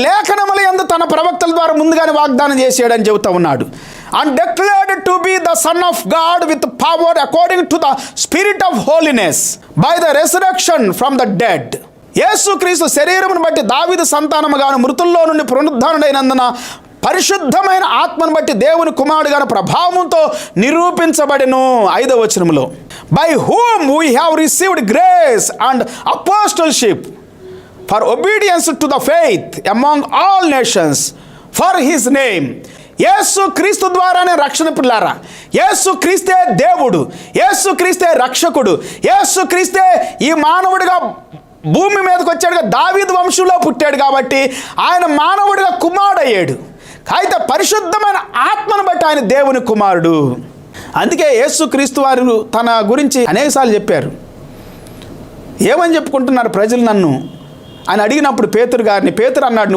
లేఖనముల యందు తన ప్రవక్తల ద్వారా ముందుగానే వాగ్దానం చేసాడని చెబుతా ఉన్నాడు. And declared to be the son of God with power according to the spirit of holiness by the resurrection from the dead. యేసుక్రీస్తు శరీరమును బట్టి దావీదు సంతానముగాను మృతుల్లో నుండి పునరుద్ధానుడైనందున పరిశుద్ధమైన ఆత్మను బట్టి దేవుని కుమారుడుగాను ప్రభావంతో నిరూపించబడెను. 5వ వచనములో by whom we have received grace and apostleship for obedience to the faith among all nations for his name. యేసు క్రీస్తు ద్వారానే రక్షణ పిల్లారా. యేసు క్రీస్తే దేవుడు, యేసు క్రీస్తే రక్షకుడు, యేసు క్రీస్తే ఈ మానవుడిగా భూమి మీదకి వచ్చాడుగా, దావీదు వంశంలో పుట్టాడు కాబట్టి ఆయన మానవుడిగా కుమారుడయ్యాడు. అయితే పరిశుద్ధమైన ఆత్మను బట్టి ఆయన దేవుని కుమారుడు. అందుకే యేసుక్రీస్తు వారు తన గురించి అనేకసార్లు చెప్పారు. ఏమని చెప్పుకుంటున్నారు ప్రజలు నన్ను అని అడిగినప్పుడు పేతురు గారిని, పేతురు అన్నాడు,